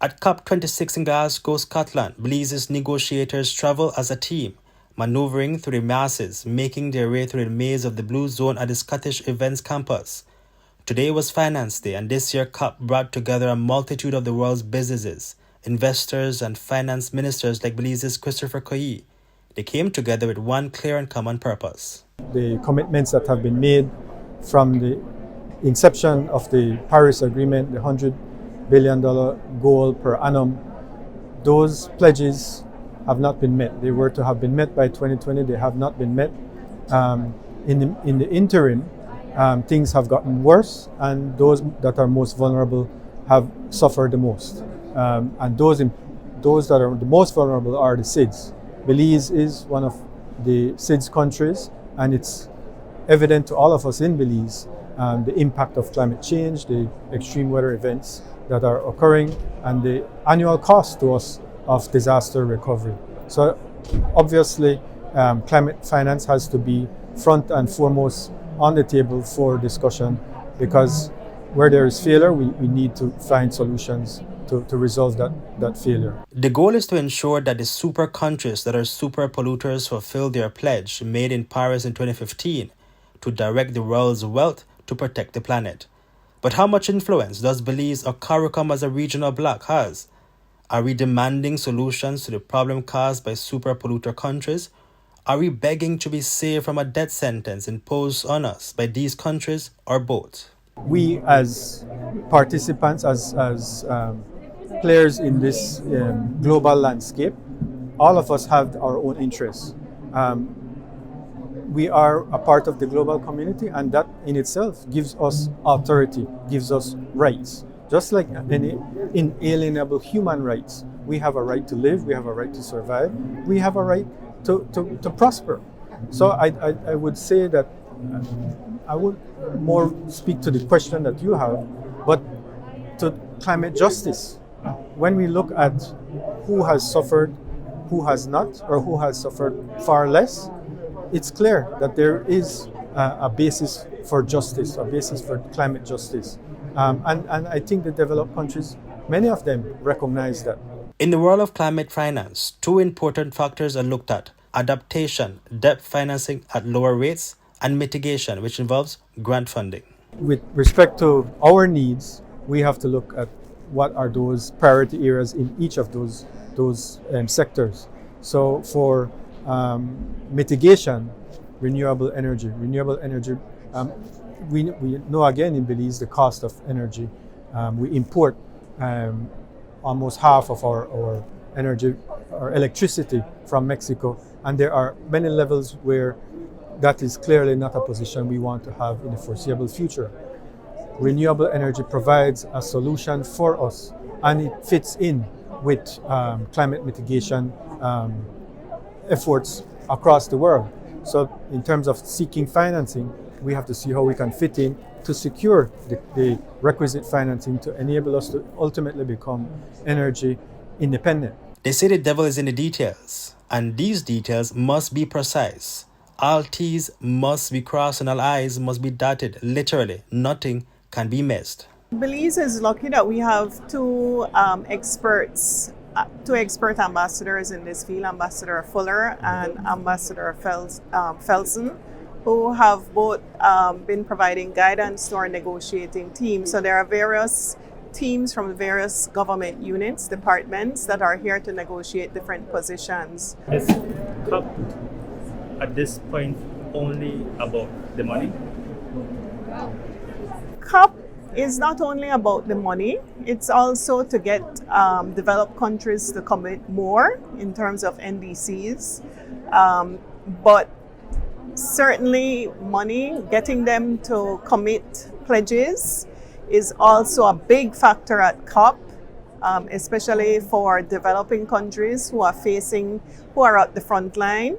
At COP26 in Glasgow, Scotland, Belize's negotiators travel as a team, maneuvering through the masses, making their way through the maze of the Blue Zone at the Scottish Events Campus. Today was Finance Day, and this year COP brought together a multitude of the world's businesses, investors, and finance ministers like Belize's Christopher Koyi. They came together with one clear and common purpose. The commitments that have been made from the inception of the Paris Agreement, the $100 billion goal per annum, those pledges have not been met. They were to have been met by 2020. They have not been met. In the interim, things have gotten worse, and those that are most vulnerable have suffered the most. And those that are the most vulnerable are the SIDS. Belize is one of the SIDS countries, and it's evident to all of us in Belize the impact of climate change, the extreme weather events that are occurring, and the annual cost to us of disaster recovery. So obviously, climate finance has to be front and foremost on the table for discussion, because where there is failure, we need to find solutions to resolve that failure. The goal is to ensure that the super countries that are super polluters fulfill their pledge made in Paris in 2015 to direct the world's wealth to protect the planet. But how much influence does Belize or CARICOM as a regional bloc has? Are we demanding solutions to the problem caused by super polluter countries? Are we begging to be saved from a death sentence imposed on us by these countries, or both? We as participants, as players in this global landscape, all of us have our own interests. We are a part of the global community, and that in itself gives us authority, gives us rights. Just like any inalienable human rights, we have a right to live, we have a right to survive, we have a right to prosper. So I would say that I would more speak to the question that you have, but to climate justice. When we look at who has suffered, who has not, or who has suffered far less, it's clear that there is a basis for justice, a basis for climate justice. And I think the developed countries, many of them recognize that. In the world of climate finance, two important factors are looked at: adaptation, debt financing at lower rates, and mitigation, which involves grant funding. With respect to our needs, we have to look at what are those priority areas in each of those sectors. So for mitigation, renewable energy. We know again in Belize the cost of energy. We import almost half of our energy, our electricity, from Mexico, and there are many levels where that is clearly not a position we want to have in the foreseeable future. Renewable energy provides a solution for us, and it fits in with climate mitigation efforts across the world. So in terms of seeking financing, we have to see how we can fit in to secure the requisite financing to enable us to ultimately become energy independent. They say the devil is in the details, and these details must be precise. All T's must be crossed and all I's must be dotted. Literally, nothing can be missed. Belize is lucky that we have two expert ambassadors in this field, Ambassador Fuller and Ambassador Felsen, who have both been providing guidance to our negotiating team. So there are various teams from various government units, departments that are here to negotiate different positions. Is COP at this point only about the money? COP is not only about the money, it's also to get developed countries to commit more in terms of NDCs. But certainly money, getting them to commit pledges is also a big factor at COP, especially for developing countries who are at the front line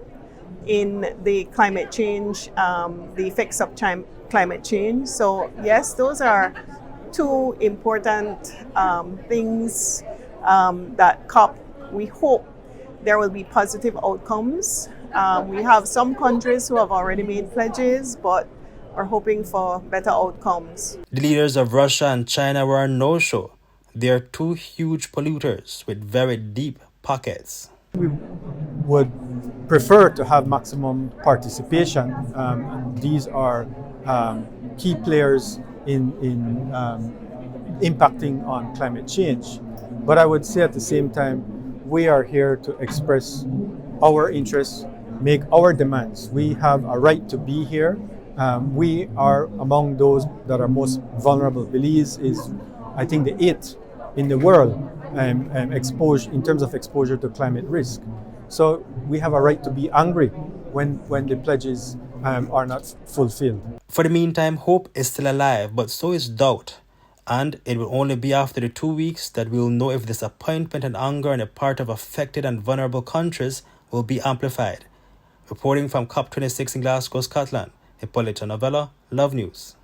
in the climate change, the effects of climate change. So yes, those are two important things that COP, we hope there will be positive outcomes. We have some countries who have already made pledges, but are hoping for better outcomes. The leaders of Russia and China were on no-show. They are two huge polluters with very deep pockets. We would prefer to have maximum participation. These are key players in impacting on climate change. But I would say at the same time, we are here to express our interests, make our demands. We have a right to be here. We are among those that are most vulnerable. Belize is, I think, the 8th in the world exposure in terms of exposure to climate risk. So we have a right to be angry when the pledges are not fulfilled. For the meantime, hope is still alive, but so is doubt. And it will only be after the 2 weeks that we will know if disappointment and anger on the part of affected and vulnerable countries will be amplified. Reporting from COP26 in Glasgow, Scotland, Hipolito Novelo, Love News.